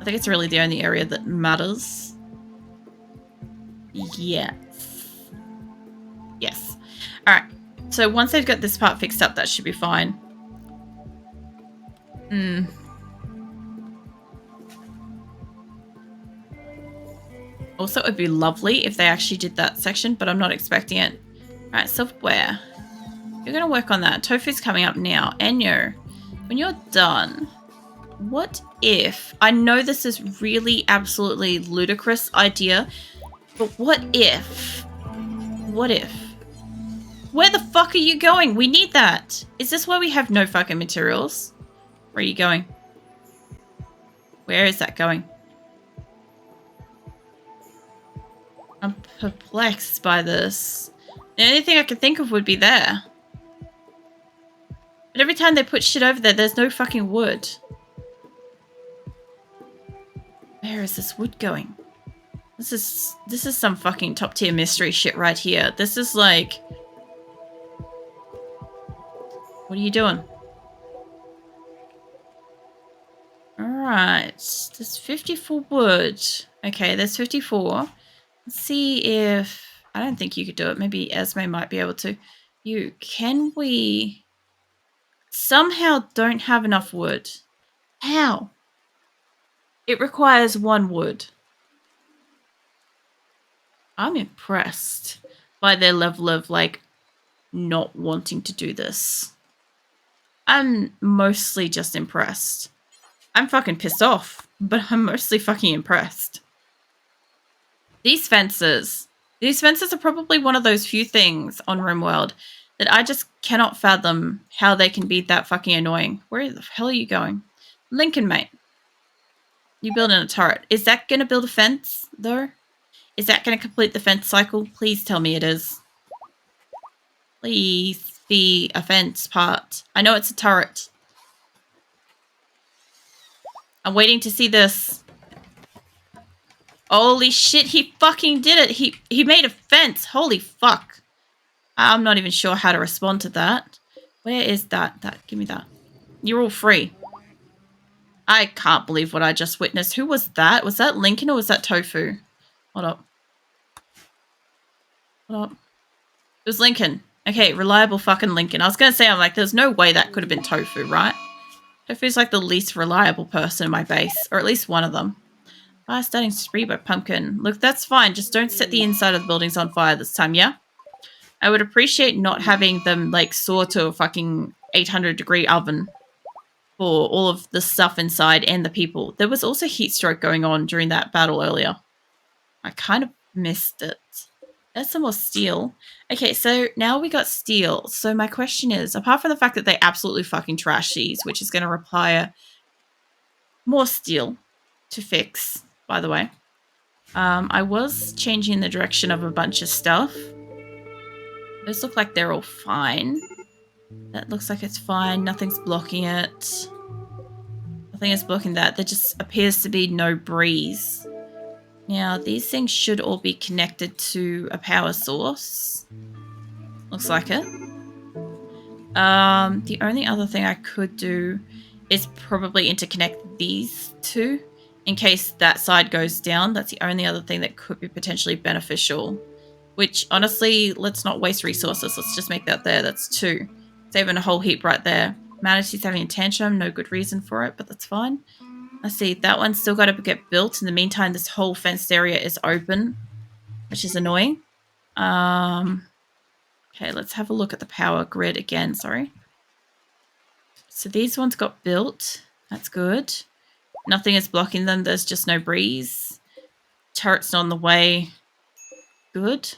I think it's really the only area that matters. Yes. Yes. All right. So once they've got this part fixed up, that should be fine. Also, it would be lovely if they actually did that section, but I'm not expecting it. All right, self-aware. You're going to work on that. Tofu's coming up now. Enyo, when you're done, what if... I know this is really absolutely ludicrous idea, but what if... What if... Where the fuck are you going? We need that. Is this why we have no fucking materials? Where are you going? Where is that going? I'm perplexed by this. The only thing I could think of would be there. But every time they put shit over there, there's no fucking wood. Where is this wood going? This is some fucking top tier mystery shit right here. This is like... What are you doing? Alright. There's 54 wood. Okay, there's 54. Let's see if... I don't think you could do it. Maybe Esme might be able to. Can we... Somehow don't have enough wood. How? It requires 1 wood. I'm impressed by their level of, like, not wanting to do this. I'm mostly just impressed. I'm fucking pissed off, but I'm mostly fucking impressed. These fences are probably one of those few things on RimWorld that I just cannot fathom how they can be that fucking annoying. Where the hell are you going? Lincoln, mate. You building a turret. Is that going to build a fence, though? Is that going to complete the fence cycle? Please tell me it is. Please be a fence part. I know it's a turret. I'm waiting to see this. Holy shit, he fucking did it. He made a fence. Holy fuck. I'm not even sure how to respond to that. Where is that? Give me that. You're all free. I can't believe what I just witnessed. Who was that? Was that Lincoln or was that Tofu? Hold up. Hold up. It was Lincoln. Okay, reliable fucking Lincoln. I was going to say, I'm like, there's no way that could have been Tofu, right? Tofu's like the least reliable person in my base. Or at least one of them. Fire starting to spread by Pumpkin. Look, that's fine. Just don't set the inside of the buildings on fire this time, yeah? I would appreciate not having them, like, soar to a fucking 800-degree oven for all of the stuff inside and the people. There was also heat stroke going on during that battle earlier. I kind of missed it. There's some more steel. Okay, so now we got steel. So my question is, apart from the fact that they absolutely fucking trash these, which is going to require more steel to fix, by the way. I was changing the direction of a bunch of stuff. Those look like they're all fine. That looks like it's fine. Nothing's blocking it. Nothing is blocking that. There just appears to be no breeze. Now, these things should all be connected to a power source. Looks like it. The only other thing I could do is probably interconnect these two in case that side goes down. That's the only other thing that could be potentially beneficial. Which, honestly, let's not waste resources. Let's just make that there. That's 2. Saving a whole heap right there. Manatee's having a tantrum. No good reason for it, but that's fine. Let's see. That one's still got to get built. In the meantime, this whole fenced area is open, which is annoying. Okay, let's have a look at the power grid again. Sorry. So these ones got built. That's good. Nothing is blocking them. There's just no breeze. Turret's not on the way. Good.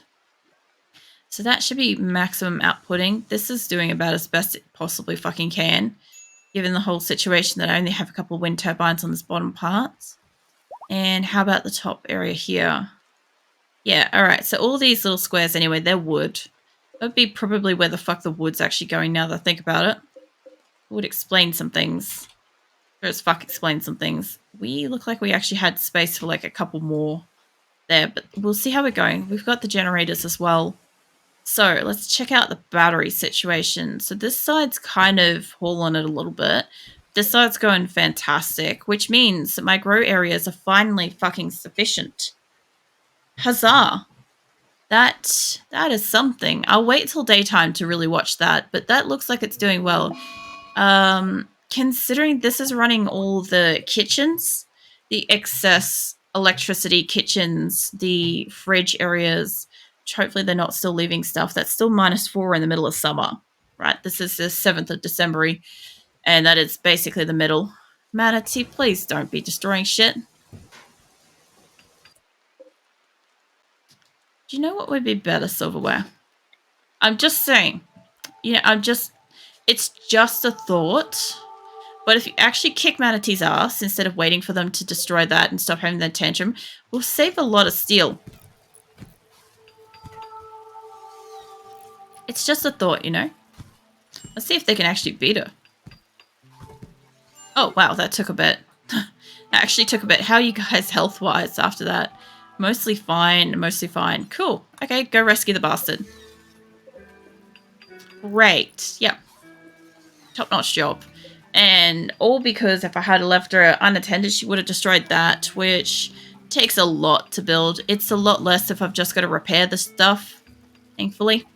So that should be maximum outputting. This is doing about as best it possibly fucking can, given the whole situation that I only have a couple of wind turbines on this bottom part. And how about the top area here? Yeah, alright. So all these little squares anyway, they're wood. That would be probably where the fuck the wood's actually going now that I think about it. It would explain some things. Or as fuck explain some things. We look like we actually had space for like a couple more there, but we'll see how we're going. We've got the generators as well. So let's check out the battery situation. So this side's kind of haul on it a little bit. this side's going fantastic, which means that my grow areas are finally fucking sufficient. Huzzah! That is something. I'll wait till daytime to really watch that, but that looks like it's doing well. Considering this is running all the kitchens, the excess electricity kitchens, the fridge areas, which hopefully they're not still leaving stuff. That's still -4 in the middle of summer, right? This is the 7th of December, and that is basically the middle. Manatee, please don't be destroying shit. Do you know what would be better silverware? I'm just saying. It's just a thought. But if you actually kick Manatee's ass instead of waiting for them to destroy that and stop having their tantrum, we'll save a lot of steel. It's just a thought, you know? Let's see if they can actually beat her. Oh, wow, that took a bit. That actually took a bit. How are you guys health-wise after that? Mostly fine, mostly fine. Cool. Okay, go rescue the bastard. Great. Yep. Top-notch job. And all because if I had left her unattended, she would have destroyed that, which takes a lot to build. It's a lot less if I've just got to repair the stuff, thankfully.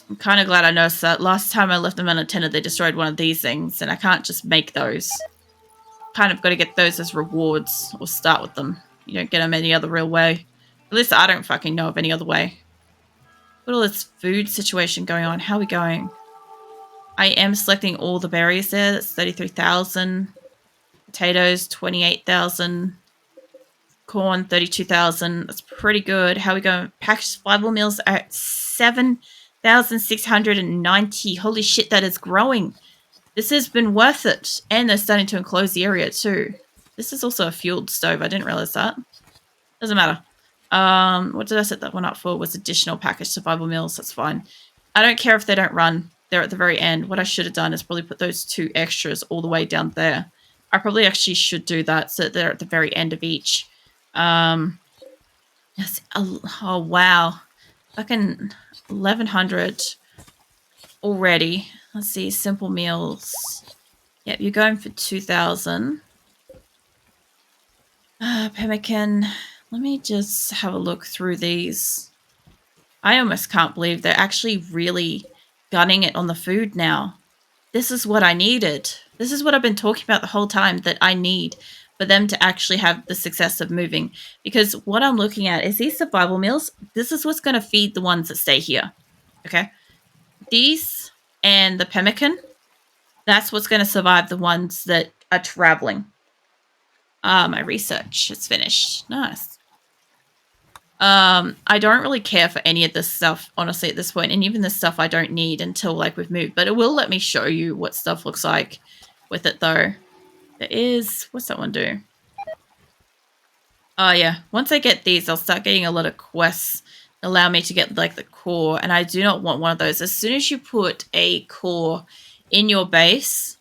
I'm kind of glad I noticed that. Last time I left them unattended, they destroyed one of these things, and I can't just make those. Kind of got to get those as rewards, or start with them. You don't get them any other real way. At least I don't fucking know of any other way. Got all this food situation going on. How are we going? I am selecting all the berries there. That's 33,000. Potatoes, 28,000. Corn, 32,000. That's pretty good. How are we going? Packaged survival meals are at 7,690. Holy shit, that is growing. This has been worth it. And they're starting to enclose the area too. This is also a fueled stove. I didn't realize that. Doesn't matter. What did I set that one up for? Was additional packaged survival meals. That's fine. I don't care if they don't run. They're at the very end. What I should have done is probably put those 2 extras all the way down there. I probably actually should do that so that they're at the very end of each. Yes. Oh, wow. Fucking 1,100 already. Let's see. Simple meals. Yep, you're going for 2,000. Pemmican. Let me just have a look through these. I almost can't believe they're actually really gunning it on the food now. This is what I needed. This is what I've been talking about the whole time that I need for them to actually have the success of moving. Because what I'm looking at is these survival meals. This is what's going to feed the ones that stay here. Okay? These and the pemmican, that's what's going to survive the ones that are traveling. My research is finished. Nice. I don't really care for any of this stuff, honestly, at this point. And even this stuff I don't need until, like, we've moved. But it will let me show you what stuff looks like with it, though. There is... What's that one do? Oh, yeah. Once I get these, I'll start getting a lot of quests that allow me to get, like, the core. And I do not want one of those. As soon as you put a core in your base,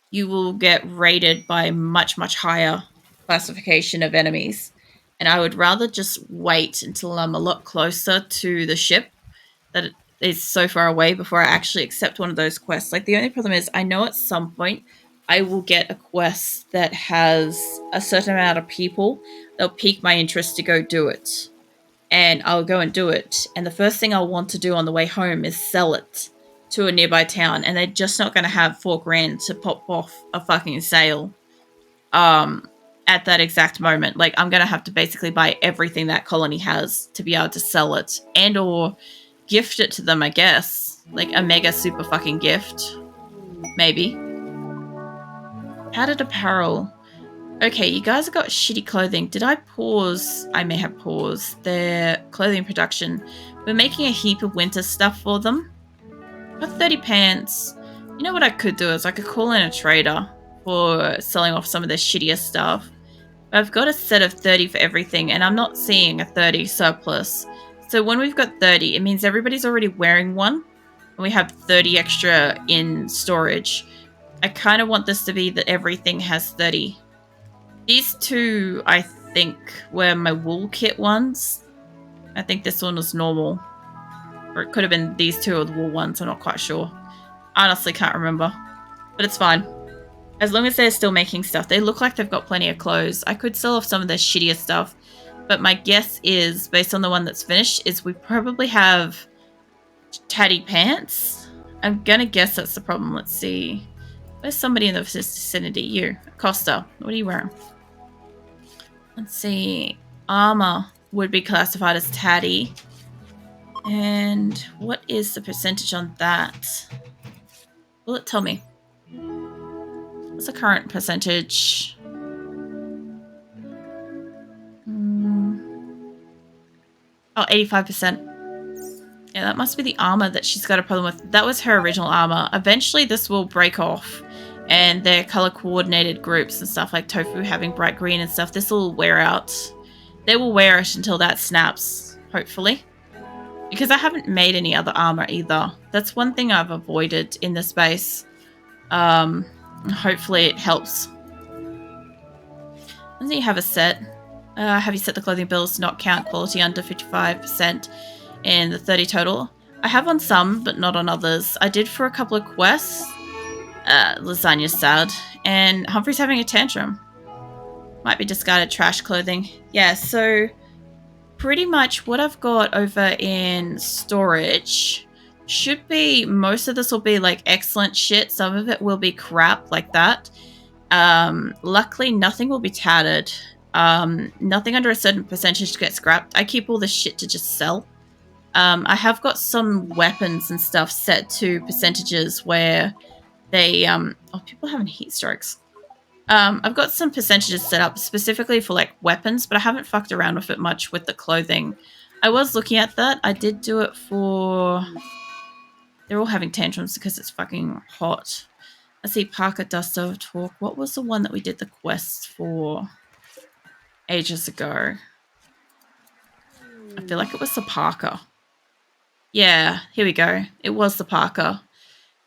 you will get rated by much, much higher classification of enemies. And I would rather just wait until I'm a lot closer to the ship that is so far away before I actually accept one of those quests. Like, the only problem is I know at some point I will get a quest that has a certain amount of people that'll pique my interest to go do it. And I'll go and do it. And the first thing I'll want to do on the way home is sell it to a nearby town. And they're just not going to have $4 grand to pop off a fucking sale. At that exact moment. Like, I'm going to have to basically buy everything that colony has to be able to sell it and or gift it to them, I guess. Like a mega super fucking gift. Maybe. Padded apparel. Okay, you guys have got shitty clothing. Did I pause? I may have paused their clothing production. We're making a heap of winter stuff for them. Got 30 pants. You know what I could do is I could call in a trader for selling off some of their shittier stuff. I've got a set of 30 for everything, and I'm not seeing a 30 surplus. So when we've got 30, it means everybody's already wearing one, and we have 30 extra in storage. I kind of want this to be that everything has 30. These 2, I think, were my wool kit ones. I think this one was normal. Or it could have been these 2 or the wool ones, I'm not quite sure. I honestly can't remember. But it's fine. As long as they're still making stuff. They look like they've got plenty of clothes. I could sell off some of their shittier stuff. But my guess is, based on the one that's finished, is we probably have tatty pants. I'm gonna guess that's the problem. Let's see. There's somebody in the vicinity. You. Costa. What are you wearing? Let's see. Armor would be classified as tatty. And what is the percentage on that? Will it tell me? What's the current percentage? Oh, 85%. Yeah, that must be the armor that she's got a problem with. That was her original armor. Eventually, this will break off. And their color-coordinated groups and stuff, like Tofu having bright green and stuff, this will wear out. They will wear it until that snaps, hopefully. Because I haven't made any other armor either. That's one thing I've avoided in this base. Hopefully it helps. Doesn't he have a set? Have you set the clothing bills to not count quality under 55% in the 30 total? I have on some, but not on others. I did for a couple of quests. Lasagna's sad. And Humphrey's having a tantrum. Might be discarded trash clothing. Yeah, so pretty much what I've got over in storage should be, most of this will be like excellent shit. Some of it will be crap like that. Luckily, nothing will be tattered. Nothing under a certain percentage to get scrapped. I keep all this shit to just sell. I have got some weapons and stuff set to percentages where they, oh, people having heat strokes. I've got some percentages set up specifically for like weapons, but I haven't fucked around with it much with the clothing. I was looking at that. I did do it for, they're all having tantrums because it's fucking hot. Let's see, Parker, Duster, Talk. What was the one that we did the quests for ages ago? I feel like it was the Parker. Yeah, here we go. It was the Parker.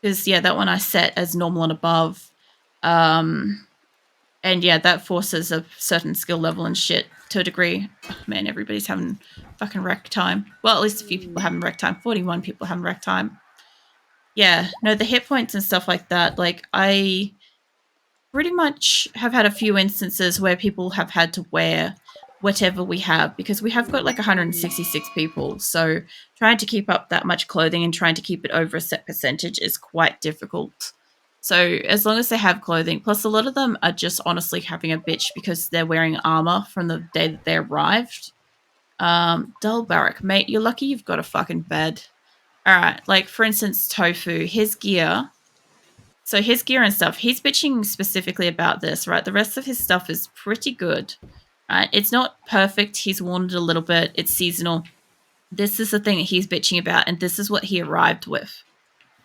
Because, yeah, that one I set as normal and above. And, yeah, that forces a certain skill level and shit to a degree. Oh, man, everybody's having fucking wreck time. Well, at least a few people having wreck time. 41 people having wreck time. Yeah, no, the hit points and stuff like that, like, I pretty much have had a few instances where people have had to wear whatever we have, because we have got like 166 people, so trying to keep up that much clothing and trying to keep it over a set percentage is quite difficult. So as long as they have clothing, plus a lot of them are just honestly having a bitch because they're wearing armor from the day that they arrived. Dull Barrack, mate, you're lucky you've got a fucking bed. Alright, like for instance, Tofu, his gear. So his gear and stuff, he's bitching specifically about this, right? The rest of his stuff is pretty good, right? It's not perfect. He's worn it a little bit. It's seasonal. This is the thing that he's bitching about, and this is what he arrived with,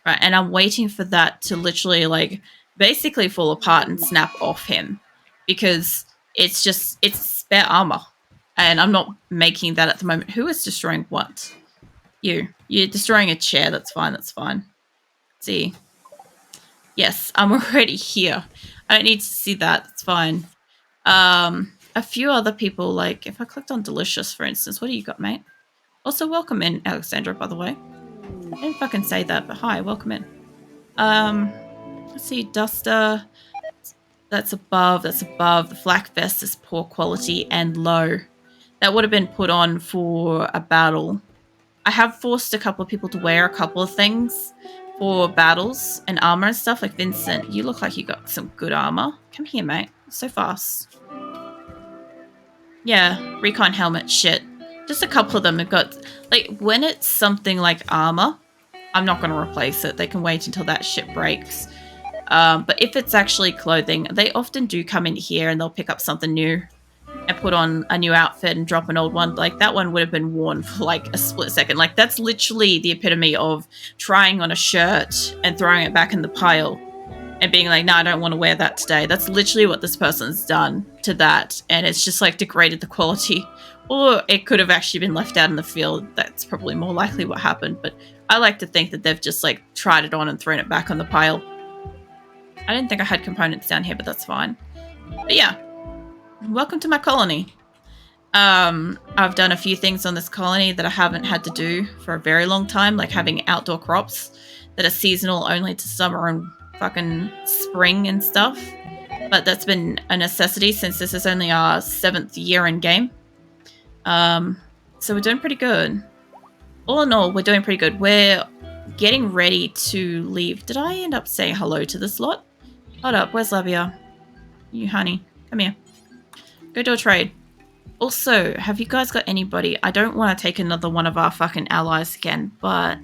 right? And I'm waiting for that to literally, like, basically fall apart and snap off him, because it's just, it's spare armor. And I'm not making that at the moment. Who is destroying what? You're destroying a chair. That's fine. That's fine. Let's see. Yes, I'm already here. I don't need to see that. It's fine. A few other people, like, if I clicked on Delicious, for instance, what do you got, mate? Also, welcome in, Alexandra, by the way. I didn't fucking say that, but hi, welcome in. Let's see, Duster. That's above. That's above. The flak vest is poor quality and low. That would have been put on for a battle. I have forced a couple of people to wear a couple of things for battles and armor and stuff. Like Vincent, you look like you got some good armor. Come here, mate. So fast. Yeah, recon helmet, shit. Just a couple of them have got, like, when it's something like armor, I'm not going to replace it. They can wait until that shit breaks. But if it's actually clothing, they often do come in here and they'll pick up something new and put on a new outfit and drop an old one. Like, that one would have been worn for, like, a split second. Like, that's literally the epitome of trying on a shirt and throwing it back in the pile and being like, no, I don't want to wear that today. That's literally what this person's done to that. And it's just, like, degraded the quality. Or it could have actually been left out in the field. That's probably more likely what happened. But I like to think that they've just, like, tried it on and thrown it back on the pile. I didn't think I had components down here, but that's fine. But yeah. Welcome to my colony. I've done a few things on this colony that I haven't had to do for a very long time, like having outdoor crops that are seasonal only to summer and fucking spring and stuff. But that's been a necessity since this is only our 7th year in game. So we're doing pretty good. All in all, we're doing pretty good. We're getting ready to leave. Did I end up saying hello to this lot? Hold up, where's Labia? You honey, come here. Go do a trade. Also, have you guys got anybody? I don't want to take another one of our fucking allies again, but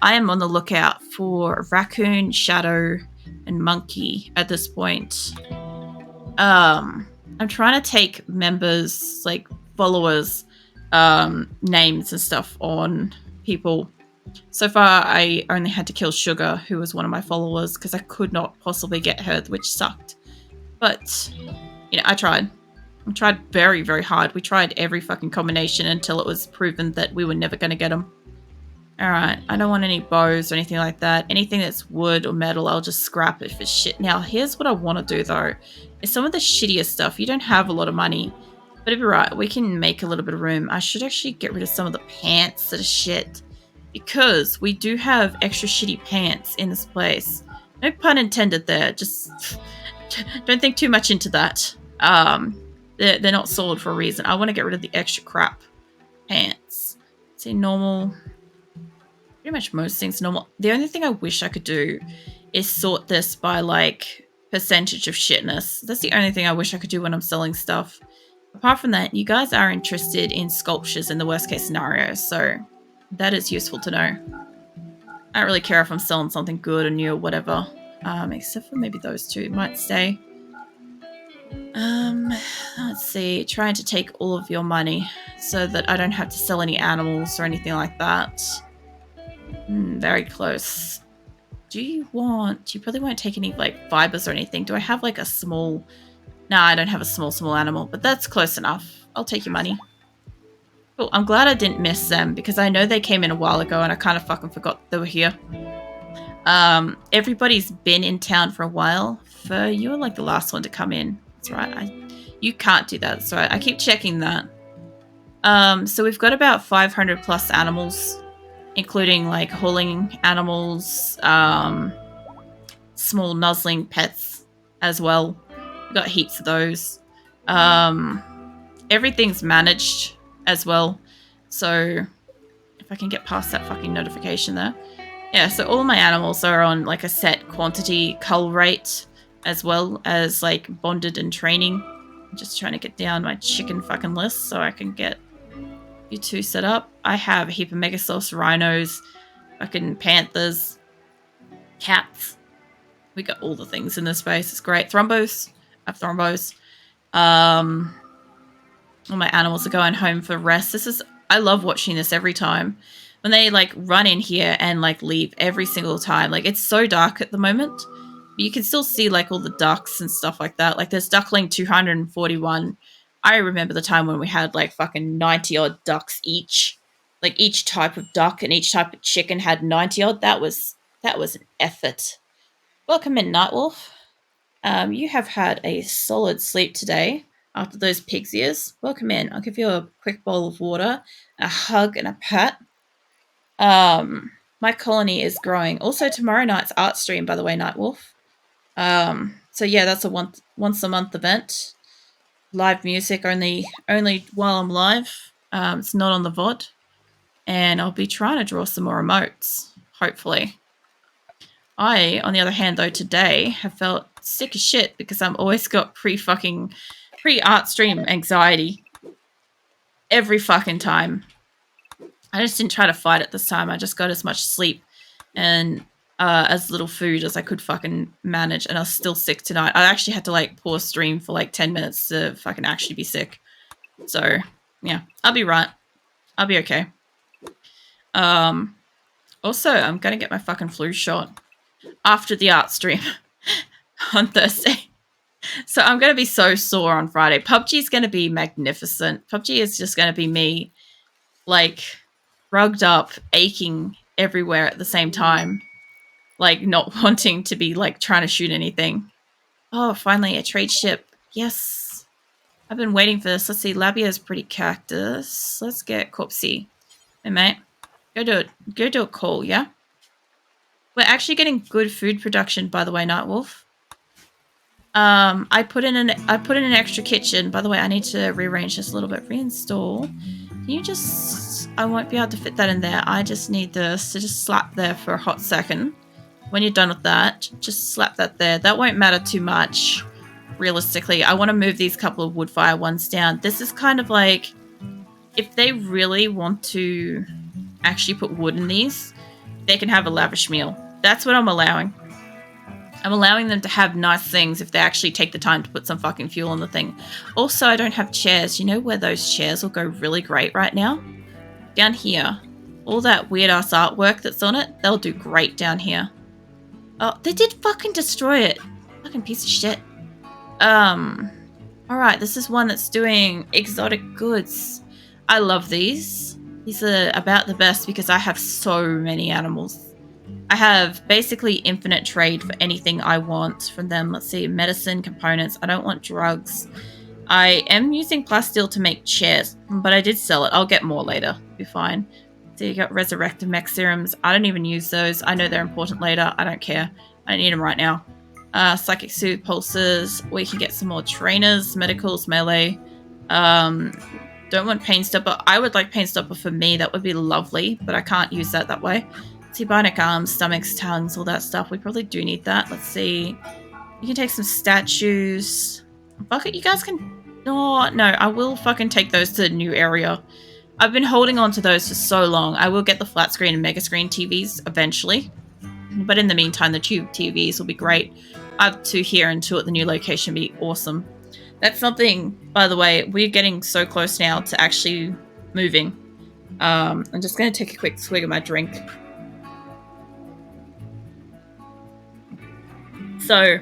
I am on the lookout for Raccoon, Shadow, and Monkey at this point. I'm trying to take members, like followers, names and stuff on people. So far, I only had to kill Sugar, who was one of my followers, because I could not possibly get her, which sucked. But, you know, I tried. I tried very, very hard. We tried every fucking combination until it was proven that we were never going to get them. Alright, I don't want any bows or anything like that. Anything that's wood or metal, I'll just scrap it for shit. Now, here's what I want to do, though. Is some of the shittier stuff. You don't have a lot of money. But it'll be right. We can make a little bit of room. I should actually get rid of some of the pants that are shit. Because we do have extra shitty pants in this place. No pun intended there. Just don't think too much into that. They're not sold for a reason. I want to get rid of the extra crap pants. See, normal. Pretty much most things normal. The only thing I wish I could do is sort this by like percentage of shitness. That's the only thing I wish I could do when I'm selling stuff. Apart from that, you guys are interested in sculptures in the worst case scenario, so that is useful to know. I don't really care if I'm selling something good or new or whatever. Except for maybe those two. It might stay. Let's see. Trying to take all of your money so that I don't have to sell any animals or anything like that. Very close. Do you probably won't take any like fibers or anything. Do I have like a small... No, I don't have a small animal, but that's close enough. I'll take your money. Cool. I'm glad I didn't miss them because I know they came in a while ago and I kind of fucking forgot they were here. Everybody's been in town for a while. You were like the last one to come in. That's right. You can't do that. That's right. I keep checking that. So we've got about 500 plus animals, including like hauling animals, small nuzzling pets as well. We've got heaps of those. Everything's managed as well. So if I can get past that fucking notification there. Yeah, so all of my animals are on like a set quantity cull rate as well as like bonded and training. I'm just trying to get down my chicken fucking list so I can get you two set up. I have a heap of Megasophs, rhinos, fucking panthers, cats. We got all the things in this space. It's great. Thrombos. I have thrombos. All my animals are going home for rest. I love watching this every time. When they like run in here and like leave every single time. Like it's so dark at the moment. But you can still see like all the ducks and stuff like that. Like there's duckling 241. I remember the time when we had like fucking 90 odd ducks each. Like each type of duck and each type of chicken had 90 odd. That was an effort. Welcome in, Nightwolf. You have had a solid sleep today after those pig's ears. Welcome in. I'll give you a quick bowl of water, a hug, and a pat. My colony is growing. Also, tomorrow night's art stream, by the way, Nightwolf. So yeah, that's a once a month event. Live music only while I'm live. It's not on the VOD. And I'll be trying to draw some more emotes, hopefully. I, on the other hand, though, today have felt sick as shit because I've always got pre-art stream anxiety. Every fucking time. I just didn't try to fight it this time. I just got as much sleep and as little food as I could fucking manage. And I was still sick tonight. I actually had to like pause stream for like 10 minutes to fucking actually be sick. So, yeah, I'll be right. I'll be okay. Also, I'm going to get my fucking flu shot after the art stream on Thursday. So I'm going to be so sore on Friday. PUBG's going to be magnificent. PUBG is just going to be me, like, rugged up, aching everywhere at the same time. Like, not wanting to be, like, trying to shoot anything. Oh, finally, a trade ship. Yes. I've been waiting for this. Let's see. Labia's pretty cactus. Let's get Corpsey. Hey, mate. Go do a call, yeah? We're actually getting good food production, by the way, Nightwolf. I put in an extra kitchen. By the way, I need to rearrange this a little bit. Reinstall. Can you just... I won't be able to fit that in there. I just need this to just slap there for a hot second. When you're done with that, just slap that there. That won't matter too much, realistically. I want to move these couple of wood fire ones down. This is kind of like... If they really want to actually put wood in these, they can have a lavish meal. That's what I'm allowing. I'm allowing them to have nice things if they actually take the time to put some fucking fuel on the thing. Also, I don't have chairs. You know where those chairs will go really great right now? Down here. All that weird-ass artwork that's on it, they'll do great down here. Oh, they did fucking destroy it. Fucking piece of shit. Alright, this is one that's doing exotic goods. I love these. These are about the best because I have so many animals. I have basically infinite trade for anything I want from them. Let's see, medicine, components. I don't want drugs. I am using plasteel to make chairs, but I did sell it. I'll get more later. Be fine. So you got resurrective mech serums. I don't even use those. I know they're important later. I don't care. I don't need them right now. Psychic suit, pulses. We can get some more trainers, medicals, melee. Don't want pain stopper. I would like pain stopper for me. That would be lovely, but I can't use that way. See, bionic arms, stomachs, tongues, all that stuff. We probably do need that. Let's see. You can take some statues. Bucket, you guys can... Oh, no, I will fucking take those to the new area. I've been holding on to those for so long. I will get the flat screen and mega screen TVs eventually. But in the meantime, the tube TVs will be great. I have 2 here and 2 at the new location will be awesome. That's something, by the way, we're getting so close now to actually moving. I'm just going to take a quick swig of my drink. So,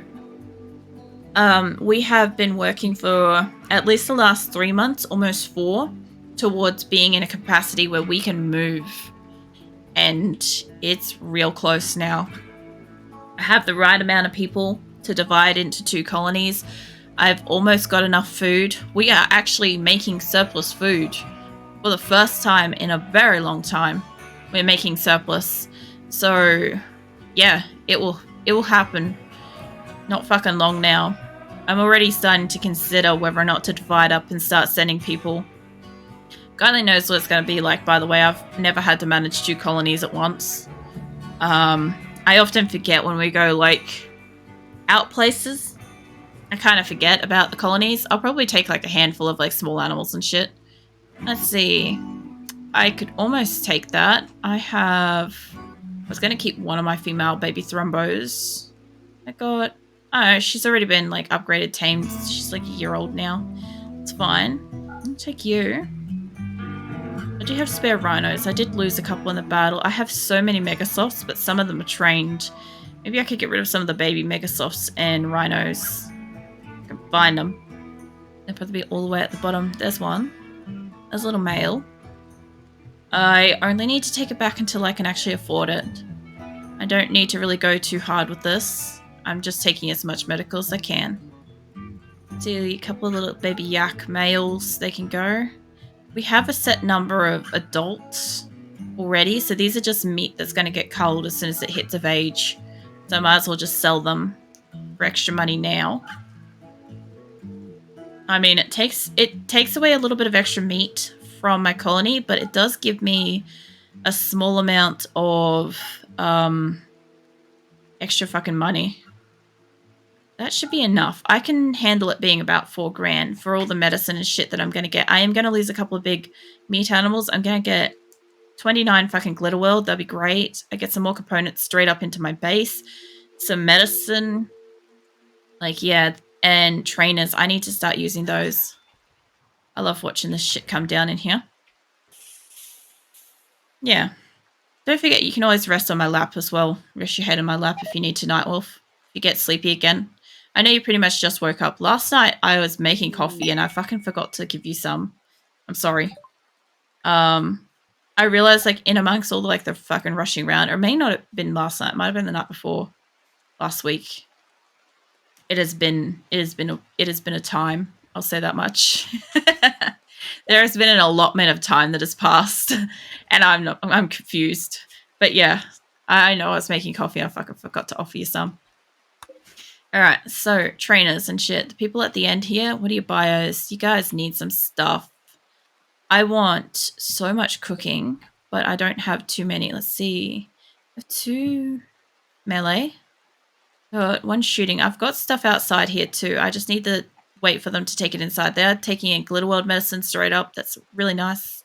we have been working for at least the last 3 months, almost 4, towards being in a capacity where we can move. And it's real close now. I have the right amount of people to divide into 2 colonies. I've almost got enough food. We are actually making surplus food. For the first time in a very long time, we're making surplus. So, yeah, it will happen. Not fucking long now. I'm already starting to consider whether or not to divide up and start sending people. God only knows what it's going to be like, by the way. I've never had to manage 2 colonies at once. I often forget when we go, like, out places. I kind of forget about the colonies. I'll probably take, like, a handful of, like, small animals and shit. Let's see. I could almost take that. I was going to keep one of my female baby thrumbos. I got... Oh, she's already been, like, upgraded, tamed. She's, like, a year old now. It's fine. I'll take you. I do have spare rhinos. I did lose a couple in the battle. I have so many megasofts, but some of them are trained. Maybe I could get rid of some of the baby megasofts and rhinos. I can find them. They'll probably be all the way at the bottom. There's one. There's a little male. I only need to take it back until I can actually afford it. I don't need to really go too hard with this. I'm just taking as much medical as I can. See a couple of little baby yak males. They can go. We have a set number of adults already, so these are just meat that's going to get culled as soon as it hits of age. So I might as well just sell them for extra money now. I mean, it takes away a little bit of extra meat from my colony, but it does give me a small amount of extra fucking money. That should be enough. I can handle it being about $4,000 for all the medicine and shit that I'm going to get. I am going to lose a couple of big meat animals. I'm going to get 29 fucking glitter world. That'd be great. I get some more components straight up into my base. Some medicine. Like, yeah. And trainers. I need to start using those. I love watching this shit come down in here. Yeah. Don't forget, you can always rest on my lap as well. Rest your head on my lap if you need to, Nightwolf. If you get sleepy again. I know you pretty much just woke up. Last night, I was making coffee and I fucking forgot to give you some. I'm sorry. I realized, like, in amongst all the, like, the fucking rushing around, or it may not have been last night. It might have been the night before. Last week. It has been a time. I'll say that much. There has been an allotment of time that has passed. And I'm confused. But yeah. I know I was making coffee. I fucking forgot to offer you some. Alright, so trainers and shit. The people at the end here, what are your bios? You guys need some stuff. I want so much cooking, but I don't have too many. Let's see. I have 2 melee. Got 1 shooting. I've got stuff outside here too. I just need to wait for them to take it inside. They're taking in Glitterworld medicine straight up. That's really nice.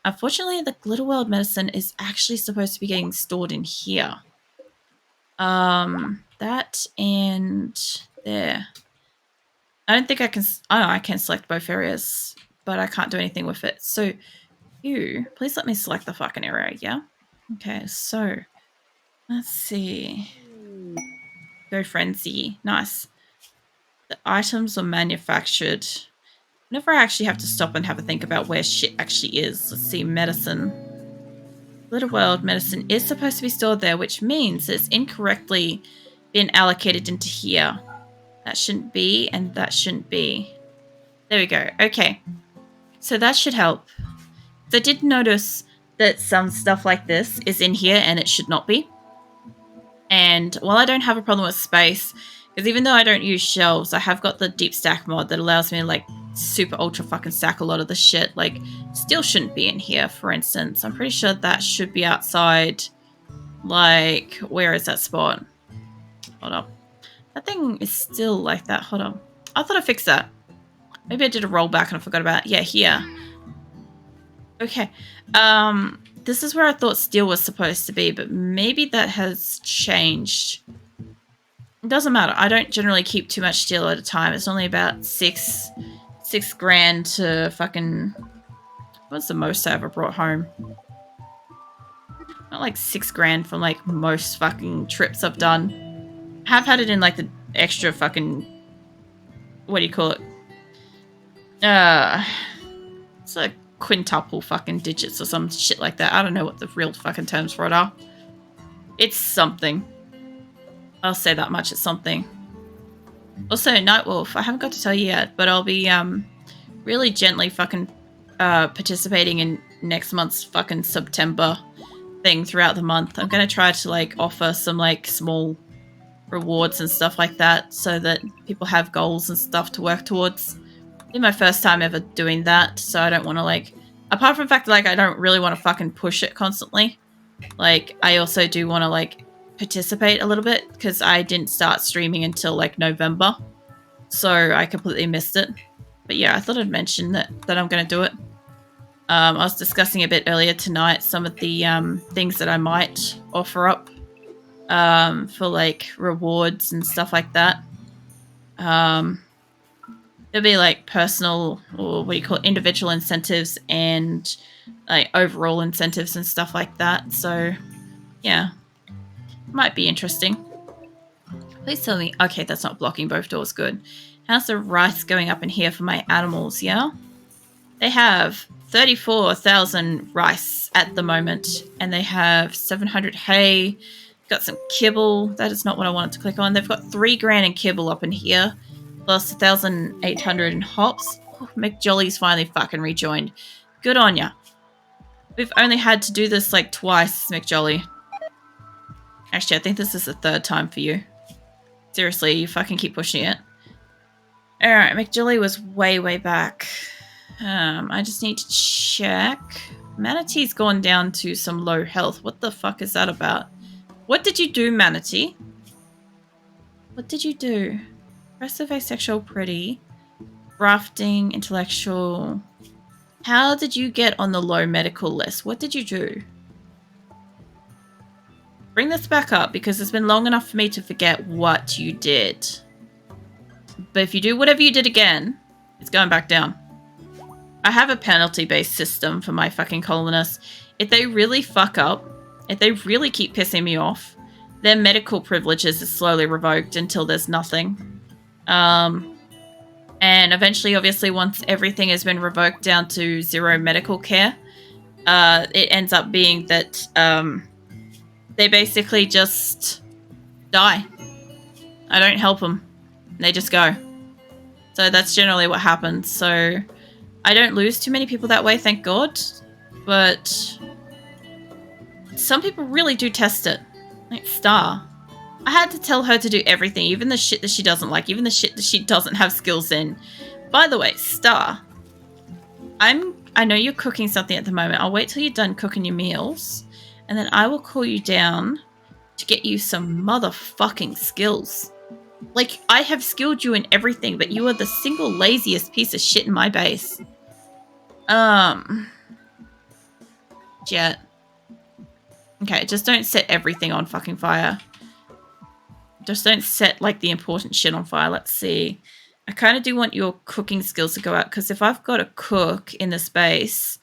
Unfortunately, the Glitterworld medicine is actually supposed to be getting stored in here. That and there. I don't think I can... Oh, no, I can select both areas, but I can't do anything with it. So, you... Please let me select the fucking area, yeah? Okay, so... Let's see... Go Frenzy. Nice. The items are manufactured. Whenever I actually have to stop and have a think about where shit actually is. Let's see, medicine. Little World medicine is supposed to be stored there, which means it's incorrectly been allocated into here. That shouldn't be, and that shouldn't be. There we go. Okay. So that should help. So I did notice that some stuff like this is in here and it should not be. And while I don't have a problem with space, because even though I don't use shelves, I have got the deep stack mod that allows me to like super ultra fucking stack a lot of the shit. Like, steel shouldn't be in here, for instance. I'm pretty sure that should be outside. Like, where is that spot? Hold up. That thing is still like that. Hold on. I thought I fixed that. Maybe I did a rollback and I forgot about it. Yeah, here. Okay. This is where I thought steel was supposed to be, but maybe that has changed. It doesn't matter. I don't generally keep too much steel at a time. It's only about six grand to fucking... What's the most I ever brought home? Not like 6 grand from like most fucking trips I've done. I have had it in like the extra fucking... What do you call it? It's like quintuple fucking digits or some shit like that. I don't know what the real fucking terms for it are. It's something. I'll say that much, it's something. Also, Nightwolf, I haven't got to tell you yet, but I'll be really gently fucking participating in next month's fucking September thing throughout the month. I'm gonna try to like offer some like small rewards and stuff like that so that people have goals and stuff to work towards. It's my first time ever doing that, so I don't want to like... Apart from the fact that like I don't really want to fucking push it constantly, like I also do want to like participate a little bit because I didn't start streaming until like November, so I completely missed it. But yeah, I thought I'd mention that I'm going to do it. I was discussing a bit earlier tonight some of the things that I might offer up for like rewards and stuff like that. There'll be like personal or what do you call it, individual incentives and like overall incentives and stuff like that. So yeah, might be interesting. Please tell me. Okay, that's not blocking both doors. Good. How's the rice going up in here for my animals? Yeah, they have 34,000 rice at the moment, and they have 700 hay. Got some kibble. That is not what I wanted to click on. They've got 3 grand in kibble up in here. Plus 1,800 in hops. Oh, McJolly's finally fucking rejoined. Good on ya. We've only had to do this like twice, McJolly. Actually, I think this is the 3rd time for you. Seriously, you fucking keep pushing it. Alright, McJolly was way, way back. I just need to check. Manatee's gone down to some low health. What the fuck is that about? What did you do, Manatee? What did you do? Aggressive, asexual, pretty. Grafting, intellectual. How did you get on the low medical list? What did you do? Bring this back up because it's been long enough for me to forget what you did. But if you do whatever you did again, it's going back down. I have a penalty-based system for my fucking colonists. If they really fuck up, if they really keep pissing me off, their medical privileges are slowly revoked until there's nothing. And eventually, obviously, once everything has been revoked down to 0 medical care, it ends up being that they basically just die. I don't help them. They just go. So that's generally what happens. So I don't lose too many people that way, thank God. But some people really do test it. Like, Star. I had to tell her to do everything, even the shit that she doesn't like, even the shit that she doesn't have skills in. By the way, Star, I know you're cooking something at the moment. I'll wait till you're done cooking your meals, and then I will call you down to get you some motherfucking skills. Like, I have skilled you in everything, but you are the single laziest piece of shit in my base. Jet. Okay, just don't set everything on fucking fire. Just don't set, like, the important shit on fire. Let's see. I kind of do want your cooking skills to go out, because if I've got a cook in this base,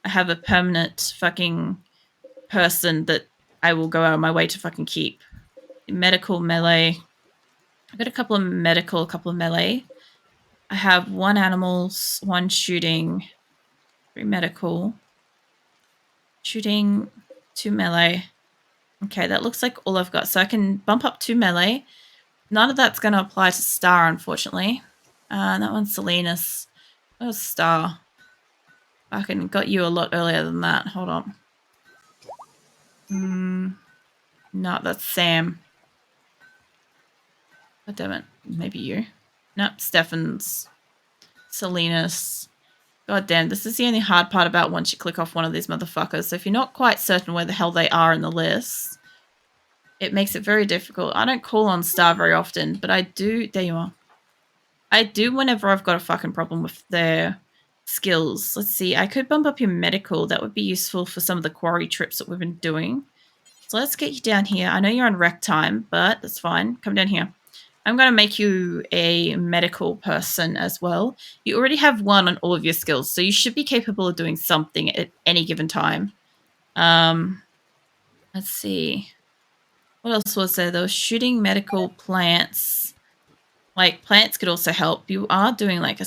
I have a permanent fucking person that I will go out of my way to fucking keep. Medical, melee. I've got a couple of medical, a couple of melee. I have 1 animals, 1 shooting, 3 medical, shooting, 2 melee. Okay, that looks like all I've got. So I can bump up 2 melee. None of that's going to apply to Star, unfortunately. That one's Salinas. Oh, Star. I can got you a lot earlier than that. Hold on. No, that's Sam. God damn it. Maybe you. Nope, Stefan's. Salinas. God damn, this is the only hard part about once you click off one of these motherfuckers. So if you're not quite certain where the hell they are in the list, it makes it very difficult. I don't call on Star very often, but I do. There you are. I do whenever I've got a fucking problem with their skills. Let's see. I could bump up your medical. That would be useful for some of the quarry trips that we've been doing. So let's get you down here. I know you're on rec time, but that's fine. Come down here. I'm going to make you a medical person as well. You already have 1 on all of your skills, so you should be capable of doing something at any given time. Let's see. What else was there? There was shooting, medical, plants. Like, plants could also help. You are doing, like, a